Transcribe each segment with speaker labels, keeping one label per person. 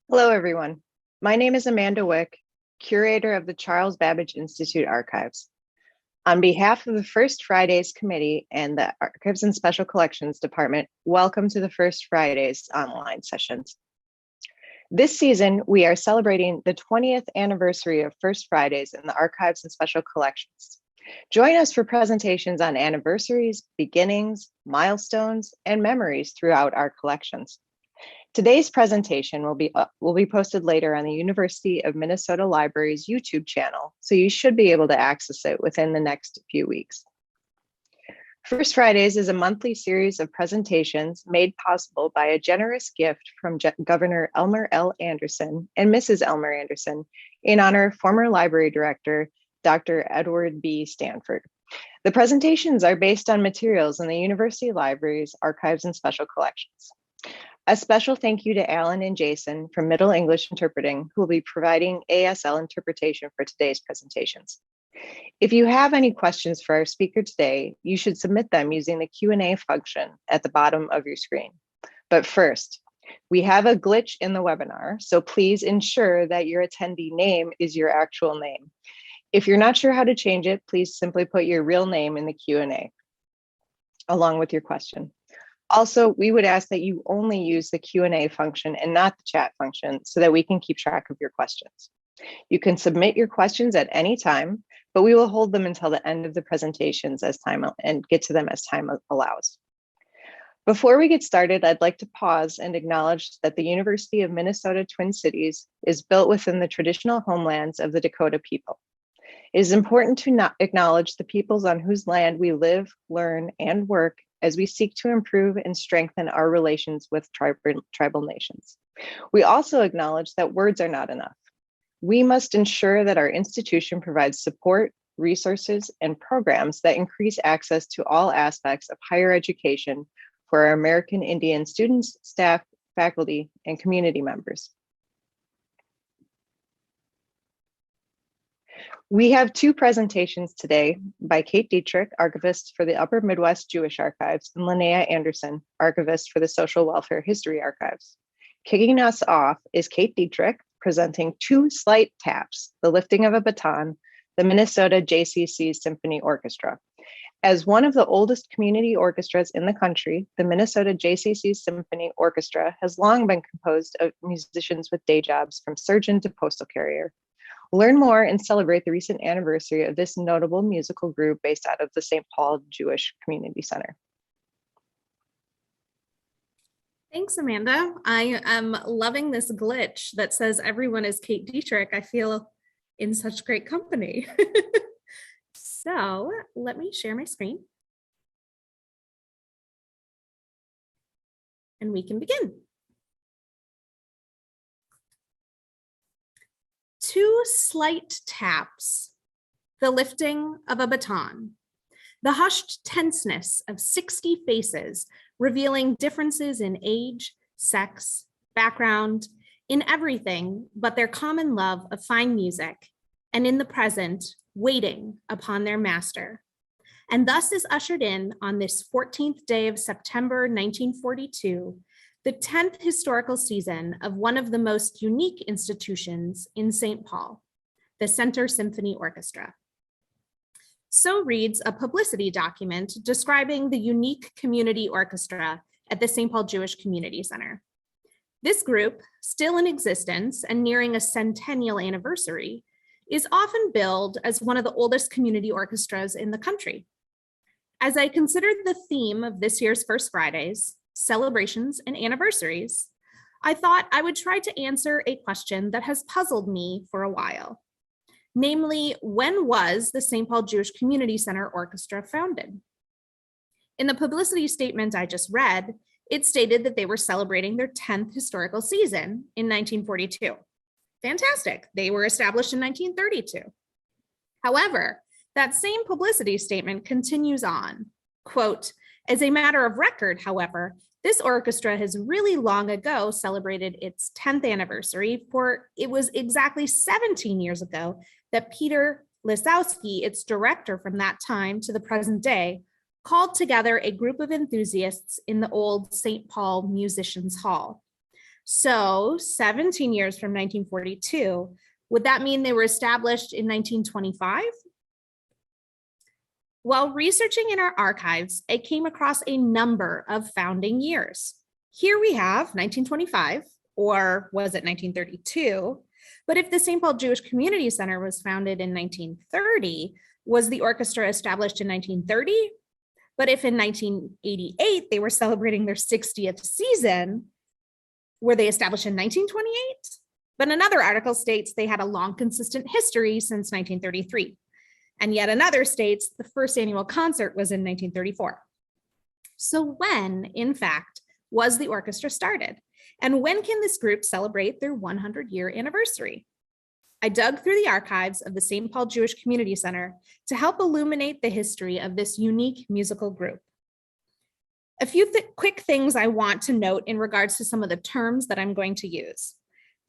Speaker 1: Hello, everyone. My name is Amanda Wick, curator of the Charles Babbage Institute Archives. On behalf of the First Fridays Committee and the Archives and Special Collections Department, welcome to the First Fridays online sessions. This season, we are celebrating the 20th anniversary of First Fridays in the Archives and Special Collections. Join us for presentations on anniversaries, beginnings, milestones, and memories throughout our collections. Today's presentation will be posted later on the University of Minnesota Library's YouTube channel, so you should be able to access it within the next few weeks. First Fridays is a monthly series of presentations made possible by a generous gift from Governor Elmer L. Anderson and Mrs. Elmer Anderson in honor of former library director, Dr. Edward B. Stanford. The presentations are based on materials in the University Library's Archives and Special Collections. A special thank you to Alan and Jason from Middle English Interpreting, who will be providing ASL interpretation for today's presentations. If you have any questions for our speaker today, you should submit them using the Q&A function at the bottom of your screen. But first, we have a glitch in the webinar, so please ensure that your attendee name is your actual name. If you're not sure how to change it, please simply put your real name in the Q&A along with your question. Also, we would ask that you only use the Q&A function and not the chat function so that we can keep track of your questions. You can submit your questions at any time, but we will hold them until the end of the presentations and get to them as time allows. Before we get started, I'd like to pause and acknowledge that the University of Minnesota Twin Cities is built within the traditional homelands of the Dakota people. It is important to acknowledge the peoples on whose land we live, learn, and work as we seek to improve and strengthen our relations with tribal nations. We also acknowledge that words are not enough. We must ensure that our institution provides support, resources, and programs that increase access to all aspects of higher education for our American Indian students, staff, faculty, and community members. We have two presentations today by Kate Dietrick, Archivist for the Upper Midwest Jewish Archives, and Linnea Anderson, Archivist for the Social Welfare History Archives. Kicking us off is Kate Dietrick presenting Two Slight Taps, the Lifting of a Baton, the Minnesota JCC Symphony Orchestra. As one of the oldest community orchestras in the country, the Minnesota JCC Symphony Orchestra has long been composed of musicians with day jobs from surgeon to postal carrier. Learn more and celebrate the recent anniversary of this notable musical group based out of the St. Paul Jewish Community Center.
Speaker 2: Thanks, Amanda. I am loving this glitch that says everyone is Kate Dietrick. I feel in such great company. So let me share my screen. And we can begin. Two slight taps, the lifting of a baton, the hushed tenseness of 60 faces revealing differences in age, sex, background, in everything but their common love of fine music, and in the present, waiting upon their master. And thus is ushered in on this 14th day of September 1942, the 10th historical season of one of the most unique institutions in St. Paul, the Center Symphony Orchestra. So reads a publicity document describing the unique community orchestra at the St. Paul Jewish Community Center. This group, still in existence and nearing a centennial anniversary, is often billed as one of the oldest community orchestras in the country. As I considered the theme of this year's First Fridays, celebrations and anniversaries, I thought I would try to answer a question that has puzzled me for a while. Namely, when was the St. Paul Jewish Community Center Orchestra founded? In the publicity statement I just read, it stated that they were celebrating their 10th historical season in 1942. Fantastic, they were established in 1932. However, that same publicity statement continues on, quote, as a matter of record, however, this orchestra has really long ago celebrated its 10th anniversary, for it was exactly 17 years ago that Peter Lazowski, its director from that time to the present day, called together a group of enthusiasts in the old St. Paul Musicians Hall. So 17 years from 1942, would that mean they were established in 1925? While researching in our archives, I came across a number of founding years. Here we have 1925, or was it 1932? But if the St. Paul Jewish Community Center was founded in 1930, was the orchestra established in 1930? But if in 1988 they were celebrating their 60th season, were they established in 1928? But another article states they had a long, consistent history since 1933. And yet another states the first annual concert was in 1934. So when, in fact, was the orchestra started? And when can this group celebrate their 100-year anniversary? I dug through the archives of the St. Paul Jewish Community Center to help illuminate the history of this unique musical group. A few quick things I want to note in regards to some of the terms that I'm going to use.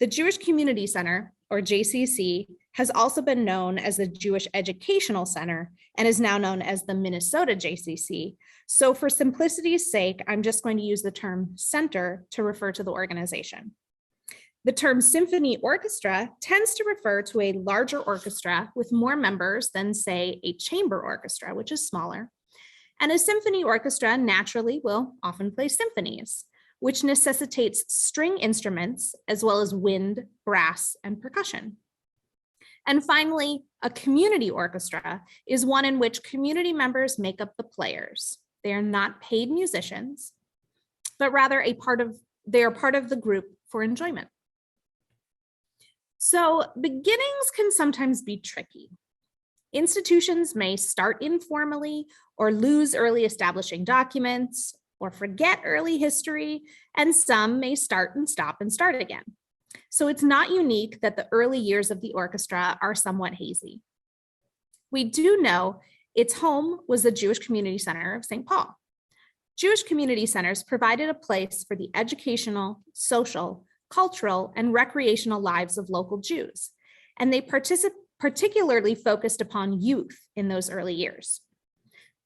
Speaker 2: The Jewish Community Center, or JCC, has also been known as the Jewish Educational Center and is now known as the Minnesota JCC. So for simplicity's sake, I'm just going to use the term center to refer to the organization. The term symphony orchestra tends to refer to a larger orchestra with more members than, say, a chamber orchestra, which is smaller. And a symphony orchestra naturally will often play symphonies, which necessitates string instruments as well as wind, brass, and percussion. And finally, a community orchestra is one in which community members make up the players. They are not paid musicians, but rather they are part of the group for enjoyment. So beginnings can sometimes be tricky. Institutions may start informally or lose early establishing documents or forget early history, and some may start and stop and start again. So it's not unique that the early years of the orchestra are somewhat hazy. We do know its home was the Jewish Community Center of St. Paul. Jewish community centers provided a place for the educational, social, cultural, and recreational lives of local Jews, and they particularly focused upon youth in those early years.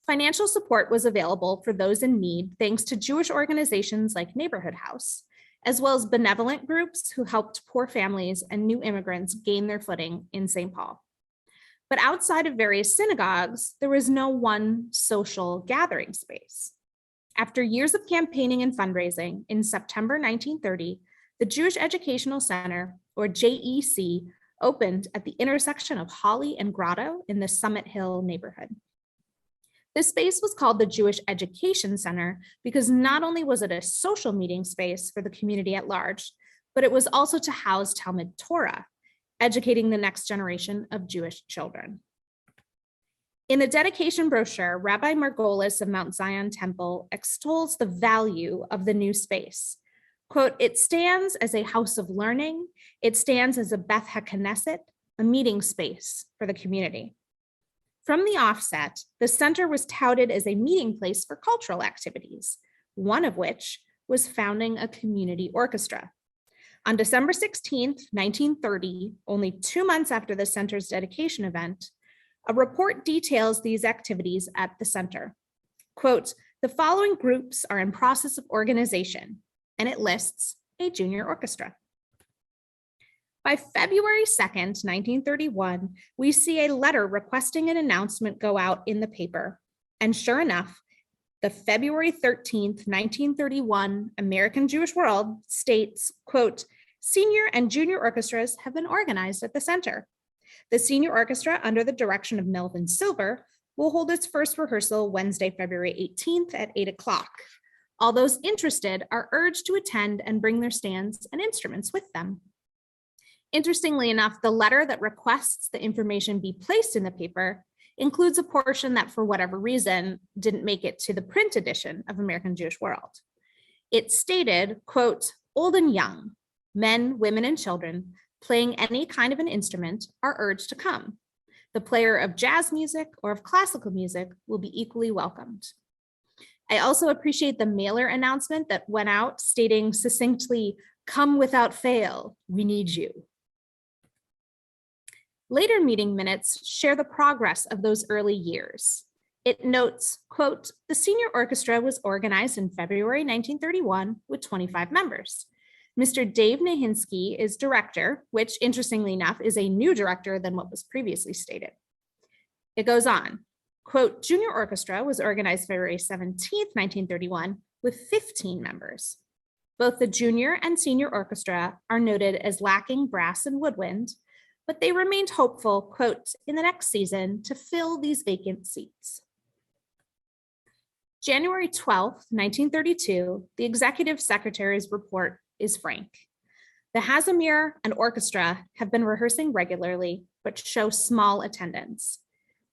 Speaker 2: Financial support was available for those in need thanks to Jewish organizations like Neighborhood House, as well as benevolent groups who helped poor families and new immigrants gain their footing in St. Paul. But outside of various synagogues, there was no one social gathering space. After years of campaigning and fundraising, in September 1930, the Jewish Educational Center, or JEC, opened at the intersection of Holly and Grotto in the Summit Hill neighborhood. This space was called the Jewish Education Center because not only was it a social meeting space for the community at large, but it was also to house Talmud Torah, educating the next generation of Jewish children. In the dedication brochure, Rabbi Margolis of Mount Zion Temple extols the value of the new space. Quote, "It stands as a house of learning. It stands as a Beth HaKnesset, a meeting space for the community." From the offset, the center was touted as a meeting place for cultural activities, one of which was founding a community orchestra. On December 16th, 1930, only 2 months after the center's dedication event, a report details these activities at the center. Quote, "The following groups are in process of organization," and it lists a junior orchestra. By February 2nd, 1931, we see a letter requesting an announcement go out in the paper. And sure enough, the February 13th, 1931 American Jewish World states, quote, "Senior and junior orchestras have been organized at the center. The senior orchestra, under the direction of Melvin Silver, will hold its first rehearsal Wednesday, February 18th at 8 o'clock. All those interested are urged to attend and bring their stands and instruments with them." Interestingly enough, the letter that requests the information be placed in the paper includes a portion that, for whatever reason, didn't make it to the print edition of American Jewish World. It stated, quote, "Old and young, men, women, and children playing any kind of an instrument are urged to come. The player of jazz music or of classical music will be equally welcomed." I also appreciate the mailer announcement that went out stating succinctly, "Come without fail, we need you." Later meeting minutes share the progress of those early years. It notes, quote, "The senior orchestra was organized in February 1931 with 25 members. Mr. Dave Nahinsky is director, which interestingly enough is a new director than what was previously stated. It goes on, quote, Junior Orchestra was organized February 17th, 1931 with 15 members. Both the junior and senior orchestra are noted as lacking brass and woodwind, but they remained hopeful, quote, in the next season to fill these vacant seats. January 12th, 1932, the executive secretary's report is frank. The Hazimir and orchestra have been rehearsing regularly, but show small attendance.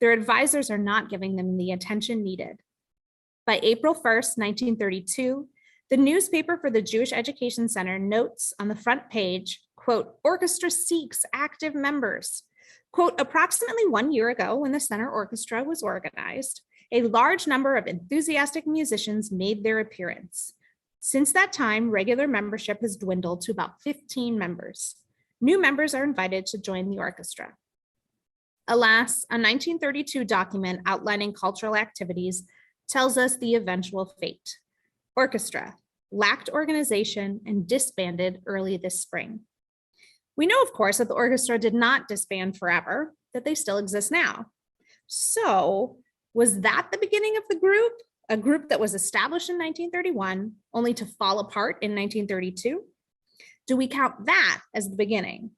Speaker 2: Their advisors are not giving them the attention needed. By April 1st, 1932, the newspaper for the Jewish Education Center notes on the front page, quote, orchestra seeks active members. Quote, approximately 1 year ago when the center orchestra was organized, a large number of enthusiastic musicians made their appearance. Since that time, regular membership has dwindled to about 15 members. New members are invited to join the orchestra. Alas, a 1932 document outlining cultural activities tells us the eventual fate. Orchestra lacked organization and disbanded early this spring. We know, of course, that the orchestra did not disband forever, that they still exist now. So, was that the beginning of the group? A group that was established in 1931, only to fall apart in 1932? Do we count that as the beginning?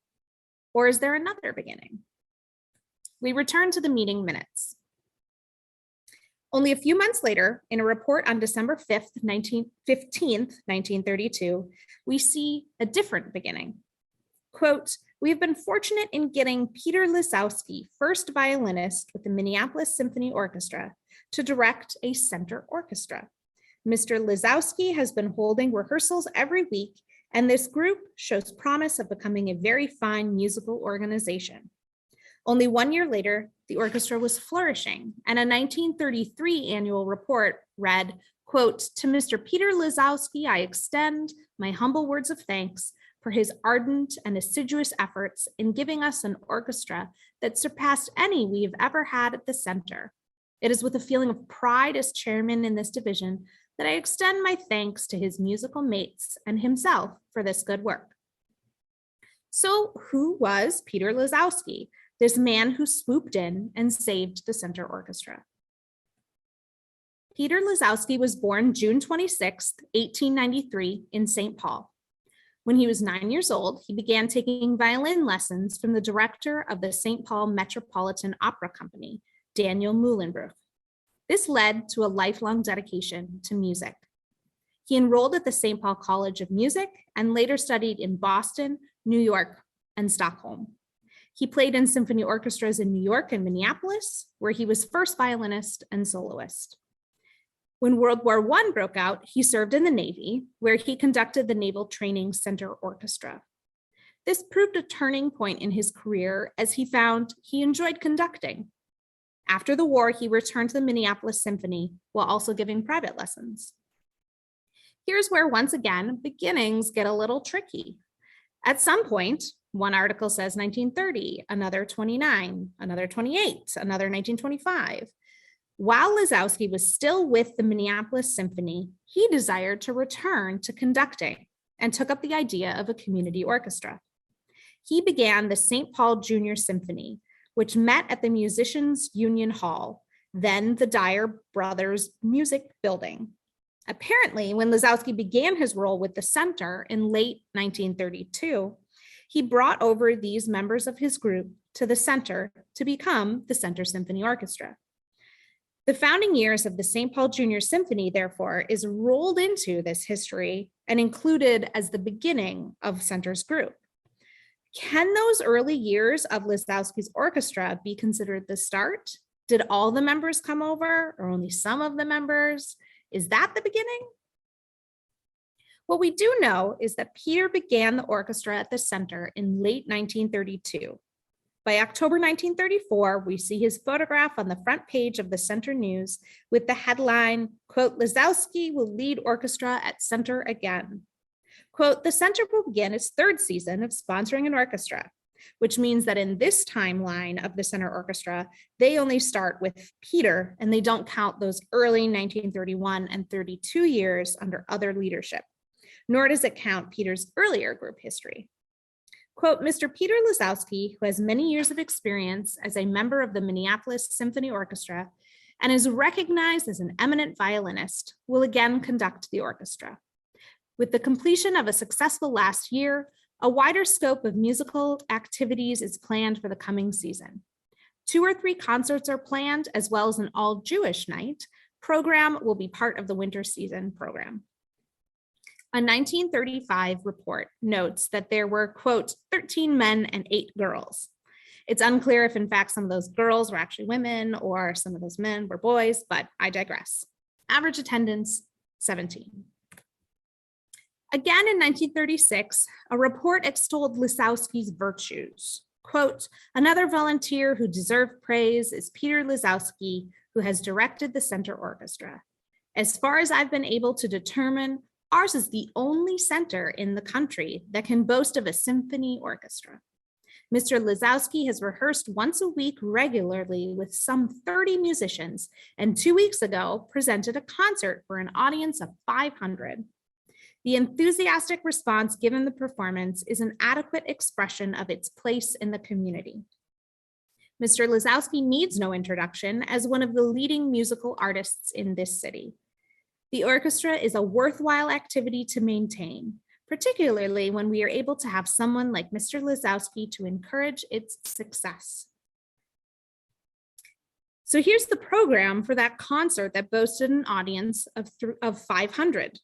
Speaker 2: Or is there another beginning? We return to the meeting minutes. Only a few months later, in a report on December 15th, 1932, we see a different beginning. Quote, we have been fortunate in getting Peter Lazowski, first violinist with the Minneapolis Symphony Orchestra, to direct a center orchestra. Mr. Lizowski has been holding rehearsals every week, and this group shows promise of becoming a very fine musical organization. Only 1 year later, the orchestra was flourishing, and a 1933 annual report read, quote, to Mr. Peter Lazowski, I extend my humble words of thanks for his ardent and assiduous efforts in giving us an orchestra that surpassed any we have ever had at the center. It is with a feeling of pride as chairman in this division that I extend my thanks to his musical mates and himself for this good work. So who was Peter Lazowski, this man who swooped in and saved the center orchestra? Peter Lazowski was born June 26, 1893 in St. Paul. When he was 9 years old, he began taking violin lessons from the director of the St. Paul Metropolitan Opera Company, Daniel Muhlenbruch. This led to a lifelong dedication to music. He enrolled at the St. Paul College of Music and later studied in Boston, New York, and Stockholm. He played in symphony orchestras in New York and Minneapolis, where he was first violinist and soloist. When World War I broke out, he served in the Navy, where he conducted the Naval Training Center Orchestra. This proved a turning point in his career as he found he enjoyed conducting. After the war, he returned to the Minneapolis Symphony while also giving private lessons. Here's where, once again, beginnings get a little tricky. At some point, one article says 1930, another 29, another 28, another 1925. While Lizowski was still with the Minneapolis Symphony, he desired to return to conducting and took up the idea of a community orchestra. He began the St. Paul Junior Symphony, which met at the Musicians Union Hall, then the Dyer Brothers Music Building. Apparently, when Lizowski began his role with the center in late 1932, he brought over these members of his group to the center to become the Center Symphony Orchestra. The founding years of the St. Paul Junior Symphony, therefore, is rolled into this history and included as the beginning of Center's group. Can those early years of Lizowski's orchestra be considered the start? Did all the members come over or only some of the members? Is that the beginning? What we do know is that Peter began the orchestra at the center in late 1932. By October 1934, we see his photograph on the front page of the Center News with the headline, quote, Lizowski will lead orchestra at Center again. Quote, the Center will begin its third season of sponsoring an orchestra, which means that in this timeline of the Center Orchestra, they only start with Peter and they don't count those early 1931 and 32 years under other leadership. nor does it count Peter's earlier group history. Quote, Mr. Peter Lazowski, who has many years of experience as a member of the Minneapolis Symphony Orchestra and is recognized as an eminent violinist, will again conduct the orchestra. With the completion of a successful last year, a wider scope of musical activities is planned for the coming season. 2 or 3 concerts are planned, as well as an all-Jewish night program will be part of the winter season program. A 1935 report notes that there were, quote, 13 men and 8 girls. It's unclear if in fact some of those girls were actually women or some of those men were boys, but I digress. Average attendance, 17. Again in 1936, a report extolled Lizowski's virtues. Quote, another volunteer who deserved praise is Peter Lazowski, who has directed the center orchestra. As far as I've been able to determine, ours is the only center in the country that can boast of a symphony orchestra. Mr. Lizowski has rehearsed once a week regularly with some 30 musicians, and 2 weeks ago presented a concert for an audience of 500. The enthusiastic response given the performance is an adequate expression of its place in the community. Mr. Lizowski needs no introduction as one of the leading musical artists in this city. The orchestra is a worthwhile activity to maintain, particularly when we are able to have someone like Mr. Lizowski to encourage its success. So here's the program for that concert that boasted an audience of 500.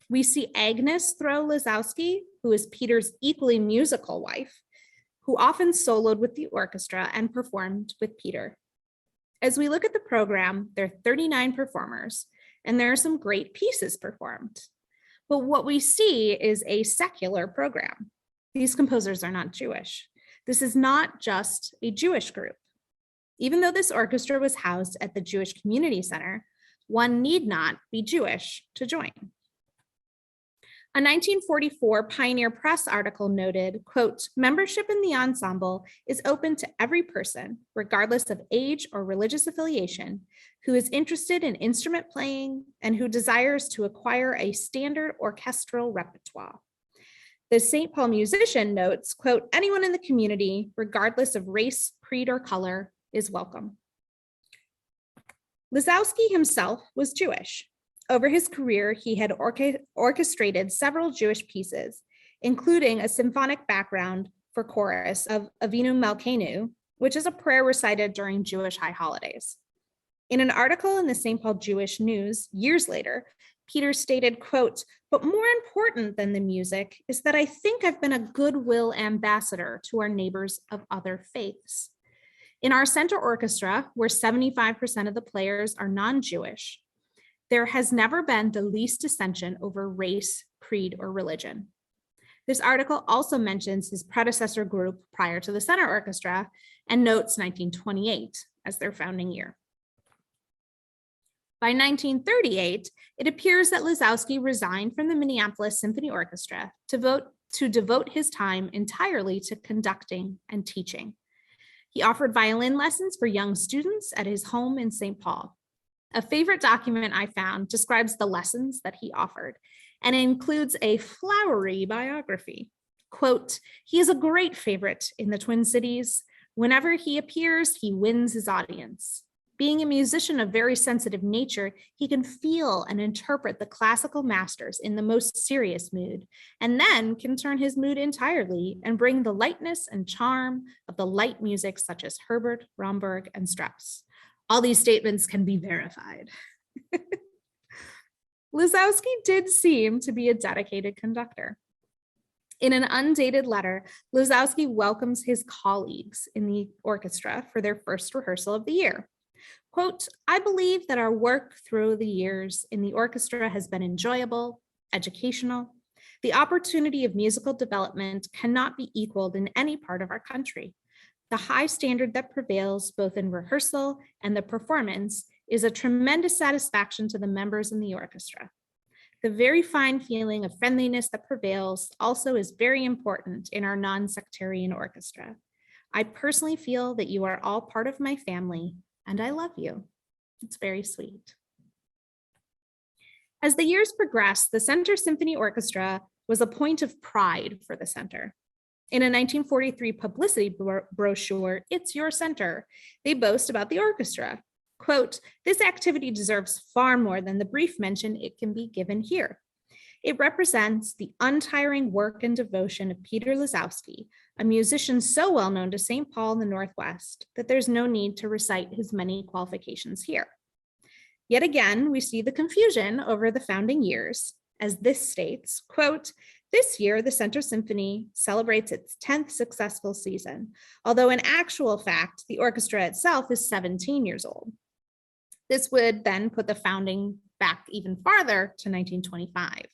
Speaker 2: We see Agnes Throw Lizowski, who is Peter's equally musical wife, who often soloed with the orchestra and performed with Peter. As we look at the program, there are 39 performers, and there are some great pieces performed. But what we see is a secular program. These composers are not Jewish. This is not just a Jewish group. Even though this orchestra was housed at the Jewish Community Center, one need not be Jewish to join. A 1944 Pioneer Press article noted, quote, membership in the ensemble is open to every person, regardless of age or religious affiliation, who is interested in instrument playing and who desires to acquire a standard orchestral repertoire. The St. Paul musician notes, quote, anyone in the community, regardless of race, creed, or color, is welcome. Lizowski himself was Jewish. Over his career, he had orchestrated several Jewish pieces, including a symphonic background for chorus of Avinu Malkeinu, which is a prayer recited during Jewish high holidays. In an article in the St. Paul Jewish News years later, Peter stated, quote, but more important than the music is that I think I've been a goodwill ambassador to our neighbors of other faiths. In our center orchestra, where 75% of the players are non-Jewish, there has never been the least dissension over race, creed, or religion. This article also mentions his predecessor group prior to the center orchestra and notes 1928 as their founding year. By 1938, it appears that Lizowski resigned from the Minneapolis Symphony Orchestra to devote his time entirely to conducting and teaching. He offered violin lessons for young students at his home in St. Paul. A favorite document I found describes the lessons that he offered and includes a flowery biography. Quote, he is a great favorite in the Twin Cities. Whenever he appears, he wins his audience. Being a musician of very sensitive nature, he can feel and interpret the classical masters in the most serious mood, and then can turn his mood entirely and bring the lightness and charm of the light music such as Herbert, Romberg, and Strauss. All these statements can be verified. Lizowski did seem to be a dedicated conductor. In an undated letter, Lizowski welcomes his colleagues in the orchestra for their first rehearsal of the year. Quote, I believe that our work through the years in the orchestra has been enjoyable, educational. The opportunity of musical development cannot be equaled in any part of our country. The high standard that prevails both in rehearsal and the performance is a tremendous satisfaction to the members in the orchestra. The very fine feeling of friendliness that prevails also is very important in our non-sectarian orchestra. I personally feel that you are all part of my family and I love you. It's very sweet. As the years progressed, the Center Symphony Orchestra was a point of pride for the center. In a 1943 publicity brochure, "It's Your Center," they boast about the orchestra. Quote, "This activity deserves far more than the brief mention it can be given here. It represents the untiring work and devotion of Peter Lazowski, a musician so well known to St. Paul in the Northwest that there's no need to recite his many qualifications here." Yet again, we see the confusion over the founding years, as this states, quote, "This year, the Center Symphony celebrates its 10th successful season, although in actual fact, the orchestra itself is 17 years old." This would then put the founding back even farther to 1925.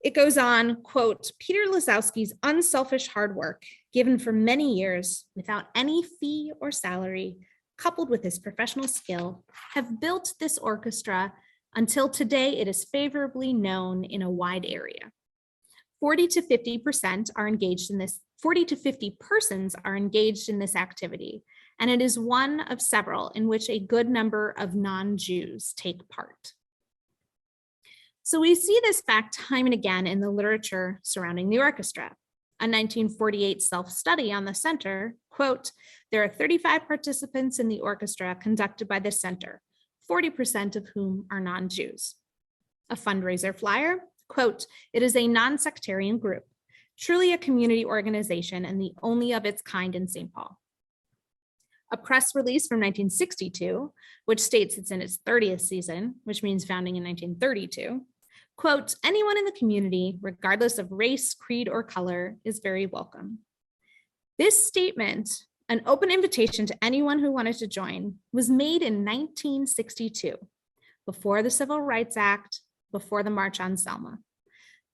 Speaker 2: It goes on, quote, "Peter Lazowski's unselfish hard work, given for many years without any fee or salary, coupled with his professional skill, have built this orchestra until today it is favorably known in a wide area. 40 to 50% are engaged in this, 40 to 50 persons are engaged in this activity, and it is one of several in which a good number of non-Jews take part." So we see this fact time and again in the literature surrounding the orchestra. A 1948 self-study on the center, quote, "There are 35 participants in the orchestra conducted by the center, 40% of whom are non-Jews." A fundraiser flyer, quote, "It is a non-sectarian group, truly a community organization and the only of its kind in St. Paul." A press release from 1962, which states it's in its 30th season, which means founding in 1932, quote, "Anyone in the community, regardless of race, creed, or color, is very welcome." This statement, an open invitation to anyone who wanted to join, was made in 1962, before the Civil Rights Act, before the March on Selma.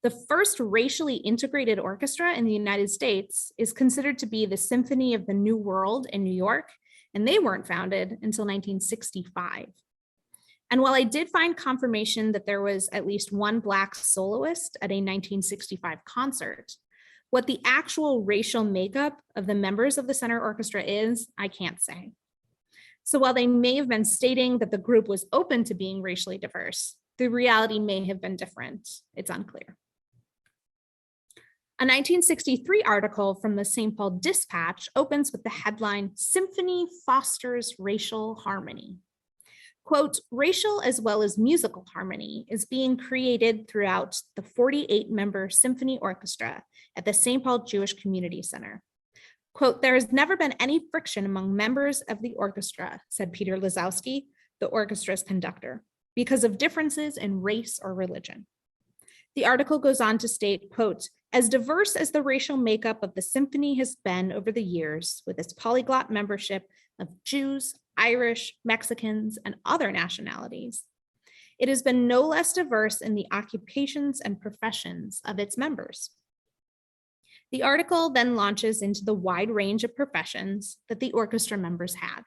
Speaker 2: The first racially integrated orchestra in the United States is considered to be the Symphony of the New World in New York, and they weren't founded until 1965. And while I did find confirmation that there was at least one Black soloist at a 1965 concert, what the actual racial makeup of the members of the center orchestra is, I can't say. So while they may have been stating that the group was open to being racially diverse, the reality may have been different. It's unclear. A 1963 article from the St. Paul Dispatch opens with the headline, "Symphony Fosters Racial Harmony." Quote, "Racial as well as musical harmony is being created throughout the 48-member symphony orchestra at the St. Paul Jewish Community Center." Quote, "There has never been any friction among members of the orchestra," said Peter Lazowski, the orchestra's conductor, "because of differences in race or religion." The article goes on to state, quote, "As diverse as the racial makeup of the symphony has been over the years, with its polyglot membership of Jews, Irish, Mexicans, and other nationalities, it has been no less diverse in the occupations and professions of its members." The article then launches into the wide range of professions that the orchestra members had.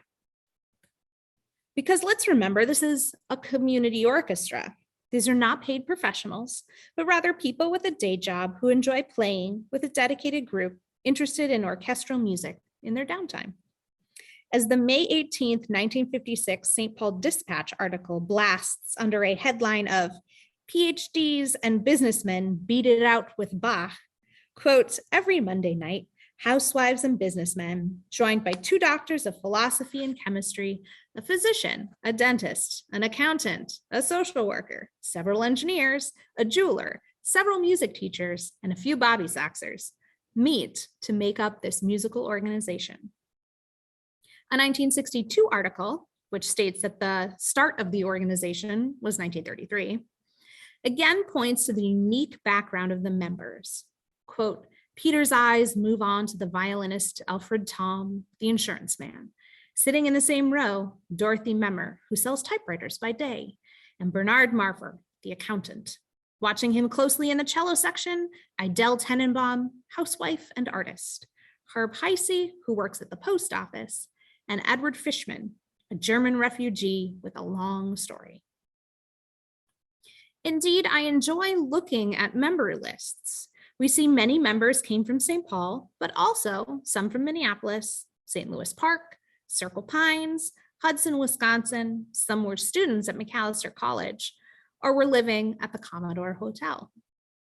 Speaker 2: Because let's remember, this is a community orchestra. These are not paid professionals, but rather people with a day job who enjoy playing with a dedicated group interested in orchestral music in their downtime. As the May 18th, 1956 St. Paul Dispatch article blasts under a headline of "PhDs and businessmen beat it out with Bach," quote, "Every Monday night, housewives and businessmen, joined by 2 doctors of philosophy and chemistry, a physician, a dentist, an accountant, a social worker, several engineers, a jeweler, several music teachers, and a few bobby soxers, meet to make up this musical organization." A 1962 article, which states that the start of the organization was 1933, again points to the unique background of the members. Quote, "Peter's eyes move on to the violinist Alfred Tom, the insurance man. Sitting in the same row, Dorothy Memmer, who sells typewriters by day, and Bernard Marfer, the accountant. Watching him closely in the cello section, Idelle Tenenbaum, housewife and artist, Herb Heisey, who works at the post office, and Edward Fishman, a German refugee with a long story." Indeed, I enjoy looking at member lists. We see many members came from St. Paul, but also some from Minneapolis, St. Louis Park, Circle Pines, Hudson, Wisconsin. Some were students at McAllister College or were living at the Commodore Hotel.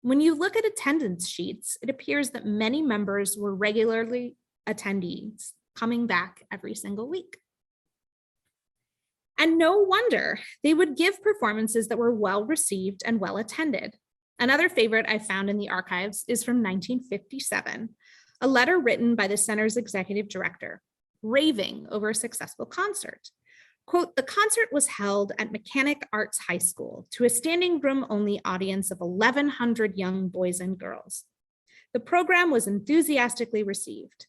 Speaker 2: When you look at attendance sheets, it appears that many members were regularly attendees, coming back every single week. And no wonder they would give performances that were well received and well attended. Another favorite I found in the archives is from 1957, a letter written by the center's executive director, raving over a successful concert. Quote, "The concert was held at Mechanic Arts High School to a standing room only audience of 1,100 young boys and girls. The program was enthusiastically received.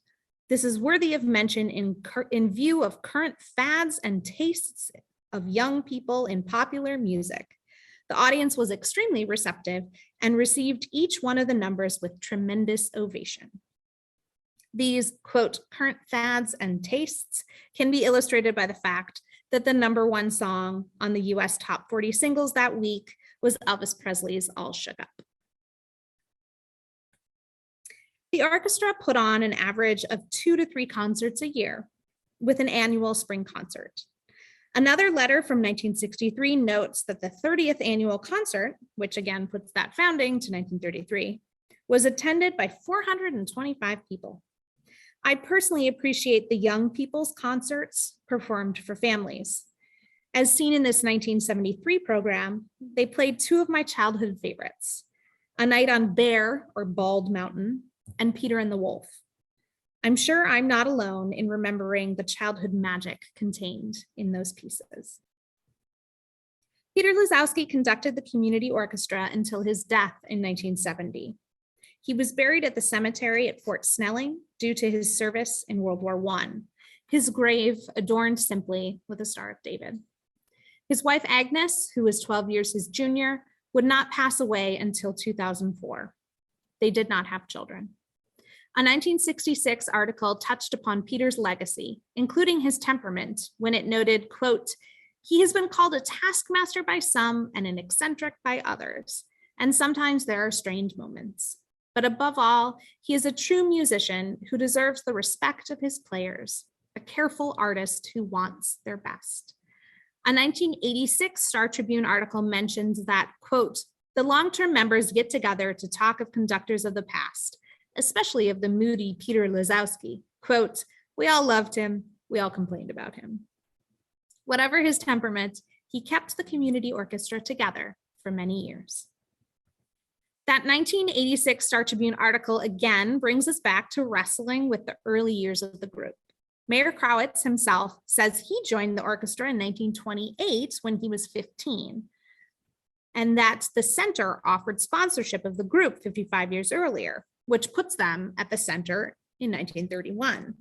Speaker 2: This is worthy of mention in view of current fads and tastes of young people in popular music. The audience was extremely receptive and received each one of the numbers with tremendous ovation." These, quote, current fads and tastes can be illustrated by the fact that the #1 song on the US Top 40 singles that week was Elvis Presley's All Shook Up. The orchestra put on an average of 2 to 3 concerts a year, with an annual spring concert. Another letter from 1963 notes that the 30th annual concert, which again puts that founding to 1933, was attended by 425 people. I personally appreciate the young people's concerts performed for families. As seen in this 1973 program, they played 2 of my childhood favorites, A Night on Bear or Bald Mountain, and Peter and the Wolf. I'm sure I'm not alone in remembering the childhood magic contained in those pieces. Peter Lazowski conducted the community orchestra until his death in 1970. He was buried at the cemetery at Fort Snelling due to his service in World War I, his grave adorned simply with a Star of David. His wife Agnes, who was 12 years his junior, would not pass away until 2004. They did not have children. A 1966 article touched upon Peter's legacy, including his temperament, when it noted, quote, "He has been called a taskmaster by some and an eccentric by others, and sometimes there are strange moments. But above all, he is a true musician who deserves the respect of his players, a careful artist who wants their best." A 1986 Star Tribune article mentions that, quote, "The long-term members get together to talk of conductors of the past, especially of the moody Peter Lazowski. Quote, we all loved him, we all complained about him." Whatever his temperament, he kept the community orchestra together for many years. That 1986 Star Tribune article again brings us back to wrestling with the early years of the group. Mayor Crowitz himself says he joined the orchestra in 1928 when he was 15, and that the center offered sponsorship of the group 55 years earlier, which puts them at the center in 1931.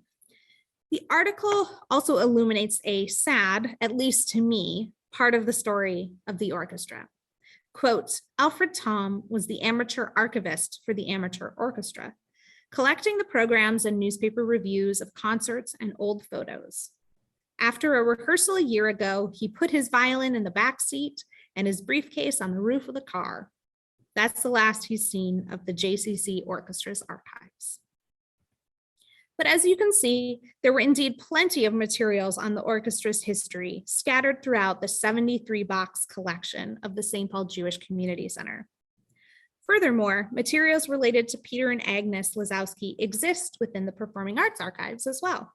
Speaker 2: The article also illuminates a sad, at least to me, part of the story of the orchestra. Quote, "Alfred Tom was the amateur archivist for the amateur orchestra, collecting the programs and newspaper reviews of concerts and old photos. After a rehearsal a year ago, he put his violin in the back seat and his briefcase on the roof of the car. That's the last he's seen of the JCC Orchestra's archives." But as you can see, there were indeed plenty of materials on the orchestra's history scattered throughout the 73-box collection of the St. Paul Jewish Community Center. Furthermore, materials related to Peter and Agnes Lizowski exist within the Performing Arts Archives as well.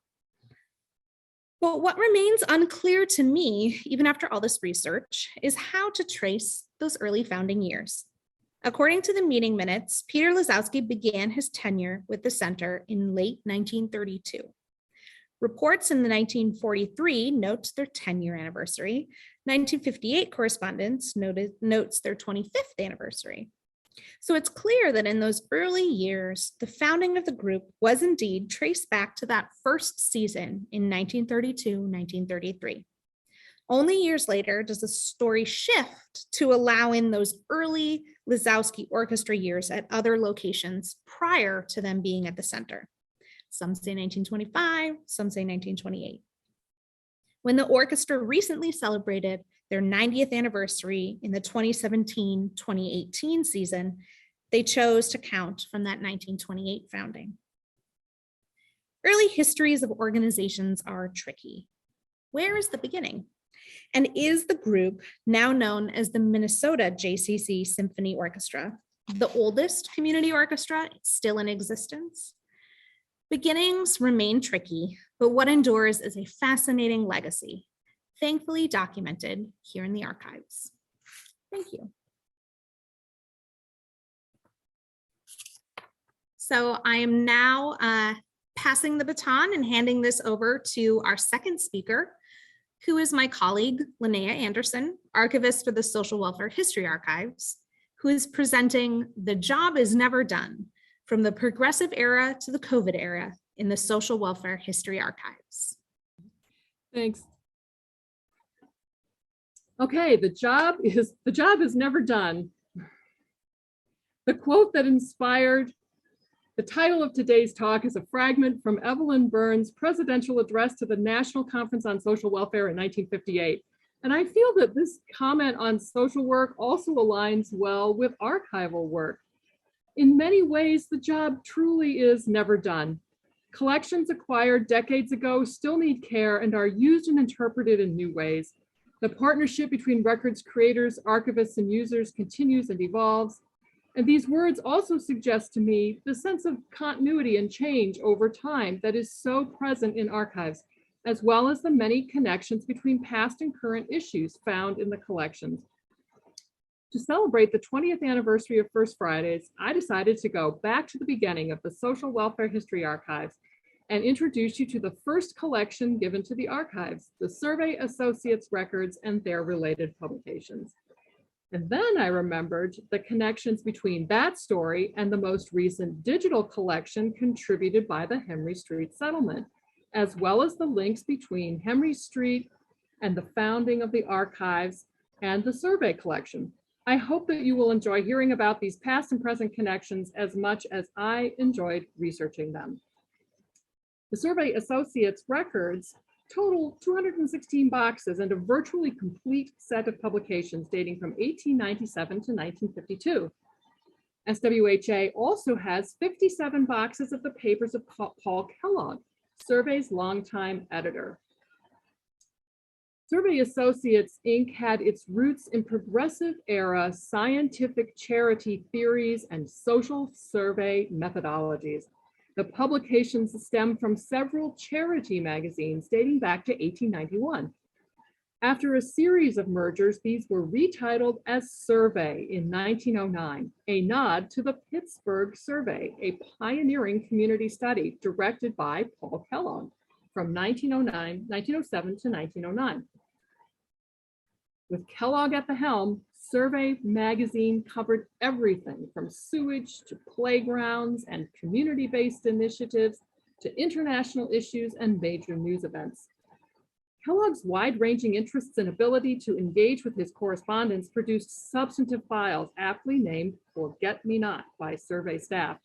Speaker 2: But what remains unclear to me, even after all this research, is how to trace those early founding years. According to the meeting minutes, Peter Lazowski began his tenure with the center in late 1932. Reports in the 1943 note their 10-year anniversary. 1958 correspondence notes their 25th anniversary. So it's clear that in those early years, the founding of the group was indeed traced back to that first season in 1932-1933. Only years later does the story shift to allow in those early Lizowski orchestra years at other locations prior to them being at the center. Some say 1925, some say 1928. When the orchestra recently celebrated their 90th anniversary in the 2017-2018 season, they chose to count from that 1928 founding. Early histories of organizations are tricky. Where is the beginning? And is the group, now known as the Minnesota JCC Symphony Orchestra, the oldest community orchestra still in existence. Beginnings remain tricky, but what endures is a fascinating legacy, thankfully documented here in the archives. Thank you. So I am now passing the baton and handing this over to our second speaker, who is my colleague, Linnea Anderson, archivist for the Social Welfare History Archives, who is presenting The Job is Never Done, from the Progressive Era to the COVID Era in the Social Welfare History Archives.
Speaker 3: Thanks. Okay, the job is never done. The quote that inspired the title of today's talk is a fragment from Evelyn Burns' presidential address to the National Conference on Social Welfare in 1958. And I feel that this comment on social work also aligns well with archival work. In many ways, the job truly is never done. Collections acquired decades ago still need care and are used and interpreted in new ways. The partnership between records creators, archivists, and users continues and evolves. And these words also suggest to me the sense of continuity and change over time that is so present in archives, as well as the many connections between past and current issues found in the collections. To celebrate the 20th anniversary of First Fridays, I decided to go back to the beginning of the Social Welfare History Archives and introduce you to the first collection given to the archives, the Survey Associates records and their related publications. And then I remembered the connections between that story and the most recent digital collection contributed by the Henry Street Settlement, as well as the links between Henry Street and the founding of the archives and the survey collection. I hope that you will enjoy hearing about these past and present connections as much as I enjoyed researching them. The Survey Associates records total 216 boxes and a virtually complete set of publications dating from 1897 to 1952. SWHA also has 57 boxes of the papers of Paul Kellogg, Survey's longtime editor. Survey Associates, Inc. had its roots in progressive era scientific charity theories and social survey methodologies. The publications stem from several charity magazines dating back to 1891. After a series of mergers, these were retitled as Survey in 1909, a nod to the Pittsburgh Survey, a pioneering community study directed by Paul Kellogg from 1907 to 1909. With Kellogg at the helm, Survey magazine covered everything from sewage to playgrounds and community-based initiatives to international issues and major news events. Kellogg's wide-ranging interests and ability to engage with his correspondents produced substantive files aptly named Forget-Me-Not by Survey staff.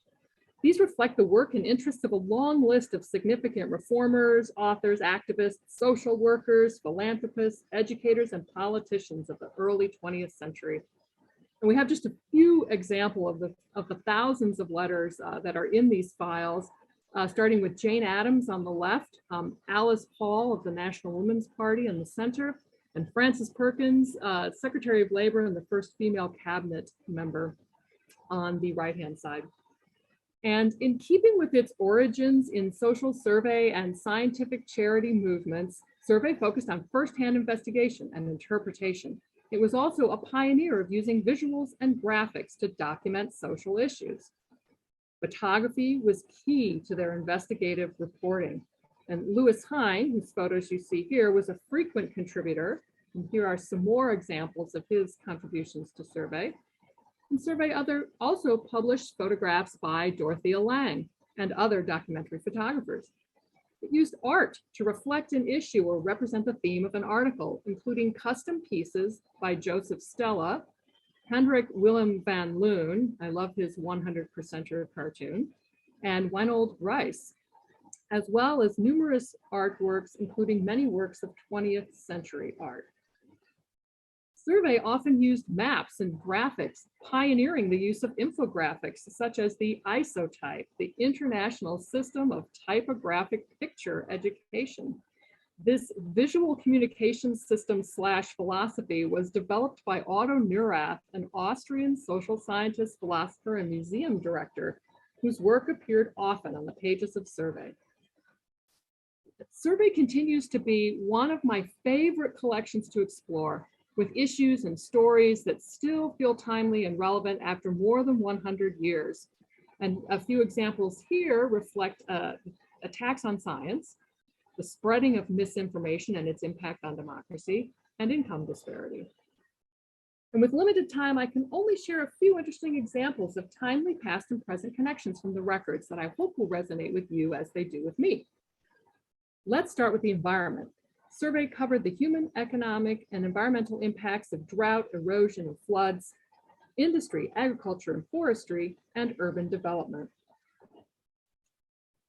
Speaker 3: These reflect the work and interests of a long list of significant reformers, authors, activists, social workers, philanthropists, educators, and politicians of the early 20th century. And we have just a few examples of the thousands of letters that are in these files, starting with Jane Addams on the left, Alice Paul of the National Women's Party in the center, and Frances Perkins, Secretary of Labor and the first female cabinet member on the right-hand side. And in keeping with its origins in social survey and scientific charity movements, Survey focused on firsthand investigation and interpretation. It was also a pioneer of using visuals and graphics to document social issues. Photography was key to their investigative reporting. And Louis Hine, whose photos you see here, was a frequent contributor. And here are some more examples of his contributions to Survey. And Survey also published photographs by Dorothea Lange and other documentary photographers. It used art to reflect an issue or represent the theme of an article, including custom pieces by Joseph Stella, Hendrik Willem van Loon, I love his 100%er cartoon, and Wenold Rice, as well as numerous artworks, including many works of 20th century art. Survey often used maps and graphics, pioneering the use of infographics such as the isotype, the International System of Typographic Picture Education. This visual communication system / philosophy was developed by Otto Neurath, an Austrian social scientist, philosopher, and museum director, whose work appeared often on the pages of Survey. Survey continues to be one of my favorite collections to explore, with issues and stories that still feel timely and relevant after more than 100 years. And a few examples here reflect attacks on science, the spreading of misinformation and its impact on democracy, and income disparity. And with limited time, I can only share a few interesting examples of timely past and present connections from the records that I hope will resonate with you as they do with me. Let's start with the environment. Survey covered the human, economic, and environmental impacts of drought, erosion, and floods, industry, agriculture, and forestry, and urban development.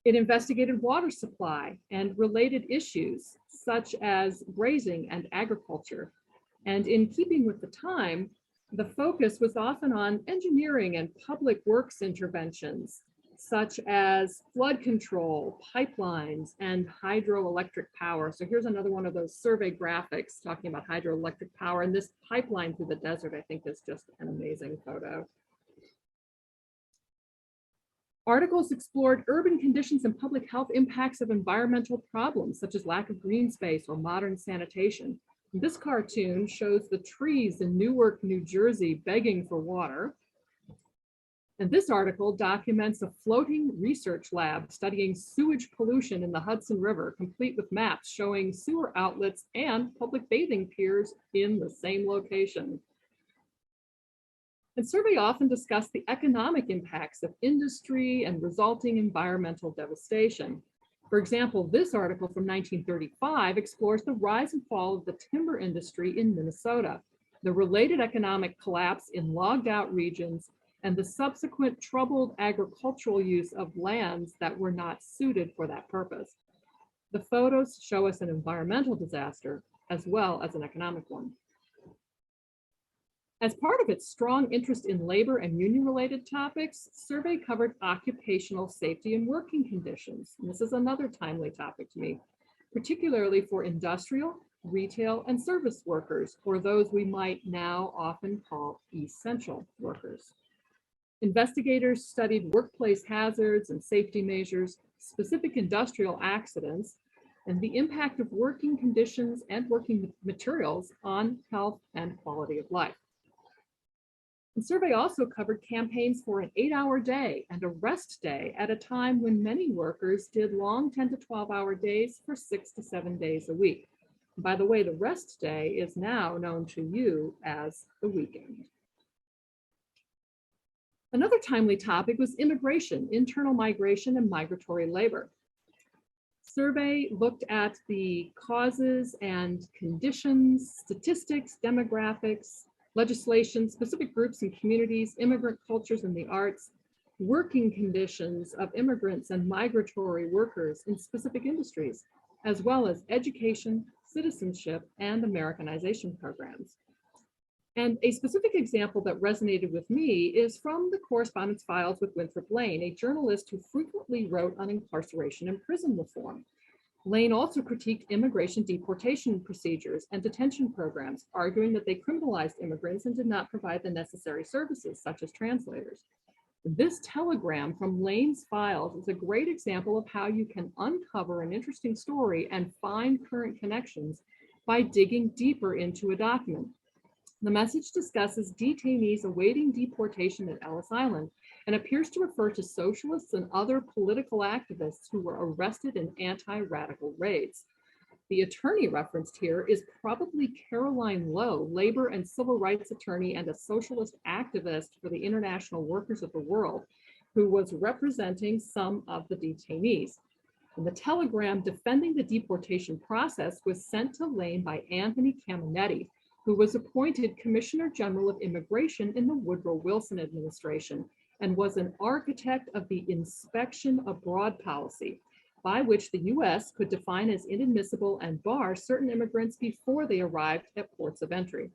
Speaker 3: It investigated water supply and related issues such as grazing and agriculture. And in keeping with the time, the focus was often on engineering and public works interventions, such as flood control, pipelines, and hydroelectric power. So here's another one of those survey graphics talking about hydroelectric power. And this pipeline through the desert, I think, is just an amazing photo. Articles explored urban conditions and public health impacts of environmental problems, such as lack of green space or modern sanitation. This cartoon shows the trees in Newark, New Jersey, begging for water. And this article documents a floating research lab studying sewage pollution in the Hudson River, complete with maps showing sewer outlets and public bathing piers in the same location. And Survey often discussed the economic impacts of industry and resulting environmental devastation. For example, this article from 1935 explores the rise and fall of the timber industry in Minnesota, the related economic collapse in logged out regions, and the subsequent troubled agricultural use of lands that were not suited for that purpose. The photos show us an environmental disaster as well as an economic one. As part of its strong interest in labor and union-related topics, Survey covered occupational safety and working conditions. And this is another timely topic to me, particularly for industrial, retail, and service workers, or those we might now often call essential workers. Investigators studied workplace hazards and safety measures, specific industrial accidents, and the impact of working conditions and working materials on health and quality of life. The survey also covered campaigns for an 8-hour day and a rest day at a time when many workers did long 10 to 12-hour days for 6 to 7 days a week. By the way, the rest day is now known to you as the weekend. Another timely topic was immigration, internal migration, and migratory labor. Survey looked at the causes and conditions, statistics, demographics, legislation, specific groups and communities, immigrant cultures and the arts, working conditions of immigrants and migratory workers in specific industries, as well as education, citizenship, and Americanization programs. And a specific example that resonated with me is from the correspondence files with Winthrop Lane, a journalist who frequently wrote on incarceration and prison reform. Lane also critiqued immigration deportation procedures and detention programs, arguing that they criminalized immigrants and did not provide the necessary services, such as translators. This telegram from Lane's files is a great example of how you can uncover an interesting story and find current connections by digging deeper into a document. The message discusses detainees awaiting deportation at Ellis Island and appears to refer to socialists and other political activists who were arrested in anti-radical raids. The attorney referenced here is probably Caroline Lowe, labor and civil rights attorney and a socialist activist for the International Workers of the World, who was representing some of the detainees. And the telegram defending the deportation process was sent to Lane by Anthony Caminetti, who was appointed Commissioner General of Immigration in the Woodrow Wilson administration and was an architect of the inspection abroad policy, by which the US could define as inadmissible and bar certain immigrants before they arrived at ports of entry.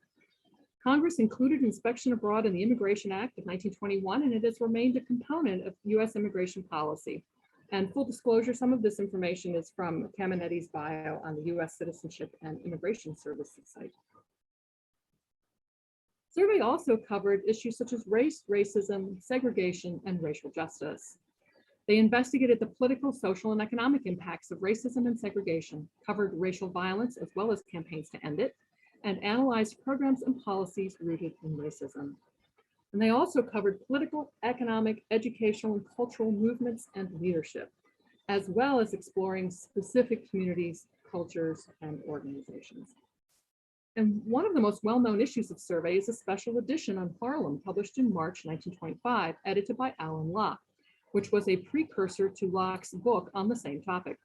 Speaker 3: Congress included inspection abroad in the Immigration Act of 1921, and it has remained a component of US immigration policy. And full disclosure, some of this information is from Caminetti's bio on the U.S. Citizenship and Immigration Services site. Survey also covered issues such as race, racism, segregation, and racial justice. They investigated the political, social, and economic impacts of racism and segregation, covered racial violence as well as campaigns to end it, and analyzed programs and policies rooted in racism. And they also covered political, economic, educational, and cultural movements and leadership, as well as exploring specific communities, cultures, and organizations. And one of the most well-known issues of Survey is a special edition on Harlem, published in March 1925, edited by Alan Locke, which was a precursor to Locke's book on the same topic.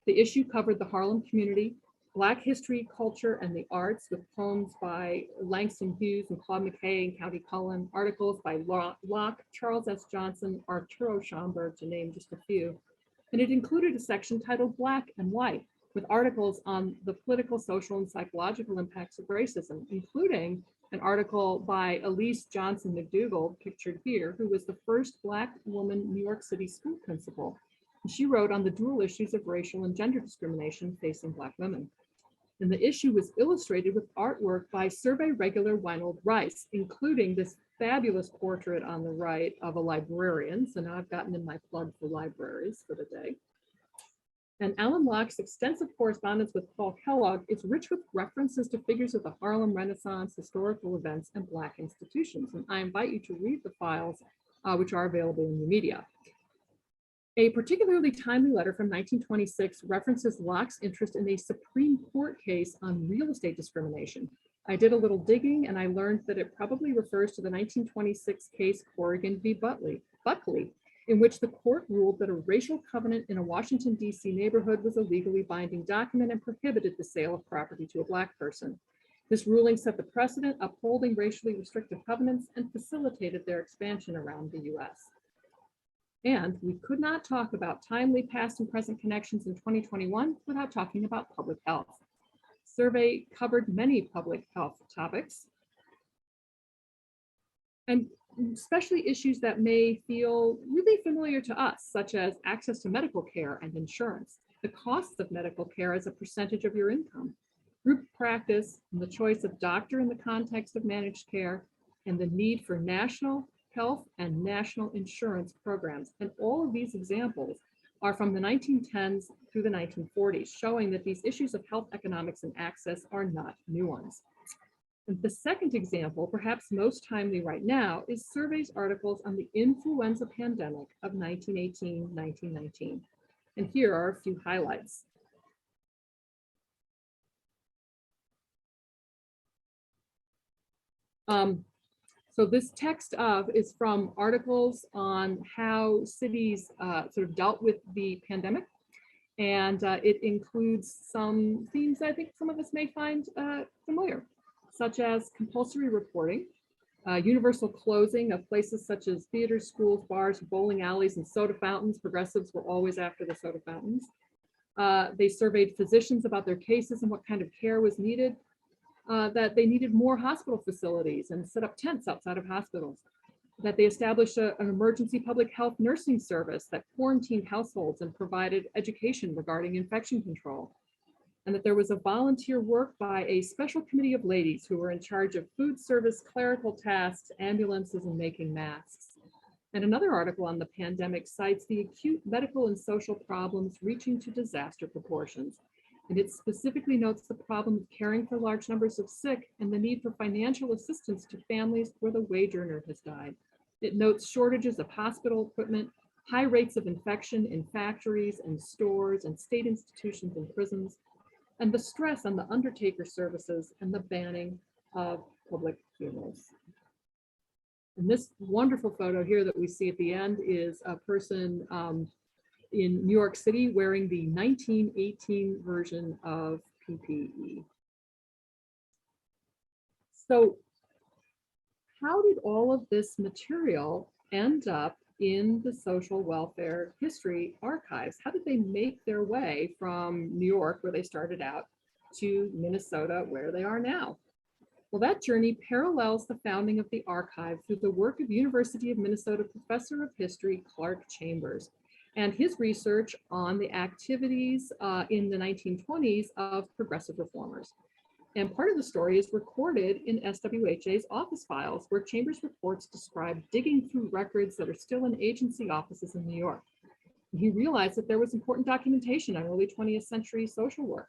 Speaker 3: The issue covered the Harlem community, Black history, culture, and the arts, with poems by Langston Hughes and Claude McKay and County Cullen, articles by Locke, Charles S. Johnson, Arturo Schomburg, to name just a few. And it included a section titled Black and White, with articles on the political, social, and psychological impacts of racism, including an article by Elise Johnson McDougall, pictured here, who was the first Black woman New York City school principal. And she wrote on the dual issues of racial and gender discrimination facing Black women. And the issue was illustrated with artwork by Survey regular Wynald Rice, including this fabulous portrait on the right of a librarian. So now I've gotten in my plug for libraries for the day. And Alan Locke's extensive correspondence with Paul Kellogg is rich with references to figures of the Harlem Renaissance, historical events, and Black institutions. And I invite you to read the files, which are available in the media. A particularly timely letter from 1926 references Locke's interest in a Supreme Court case on real estate discrimination. I did a little digging and I learned that it probably refers to the 1926 case Corrigan v. Buckley, in which the court ruled that a racial covenant in a Washington, D.C. neighborhood was a legally binding document and prohibited the sale of property to a Black person. This ruling set the precedent, upholding racially restrictive covenants, and facilitated their expansion around the U.S. And we could not talk about timely past and present connections in 2021 without talking about public health. Survey covered many public health topics, and especially issues that may feel really familiar to us, such as access to medical care and insurance, the costs of medical care as a percentage of your income, group practice, and the choice of doctor in the context of managed care, and the need for national health and national insurance programs. And all of these examples are from the 1910s through the 1940s, showing that these issues of health economics and access are not new ones. And the second example, perhaps most timely right now, is Survey's articles on the influenza pandemic of 1918-1919. And here are a few highlights. So this text is from articles on how cities sort of dealt with the pandemic. And it includes some themes that I think some of us may find familiar, such as compulsory reporting, universal closing of places such as theaters, schools, bars, bowling alleys, and soda fountains. Progressives were always after the soda fountains. They surveyed physicians about their cases and what kind of care was needed, that they needed more hospital facilities and set up tents outside of hospitals, that they established an emergency public health nursing service that quarantined households and provided education regarding infection control, and that there was a volunteer work by a special committee of ladies who were in charge of food service, clerical tasks, ambulances, and making masks. And another article on the pandemic cites the acute medical and social problems reaching to disaster proportions. And it specifically notes the problem of caring for large numbers of sick and the need for financial assistance to families where the wage earner has died. It notes shortages of hospital equipment, high rates of infection in factories and stores and state institutions and prisons, and the stress on the undertaker services and the banning of public funerals. And this wonderful photo here that we see at the end is a person in New York City wearing the 1918 version of PPE. So how did all of this material end up in the social welfare history archives? How did they make their way from New York, where they started out, to Minnesota, where they are now? Well, that journey parallels the founding of the archive through the work of University of Minnesota professor of history, Clark Chambers. and his research on the activities in the 1920s of progressive reformers. And part of the story is recorded in SWHA's office files, where Chambers' reports describe digging through records that are still in agency offices in New York. And he realized that there was important documentation on early 20th century social work,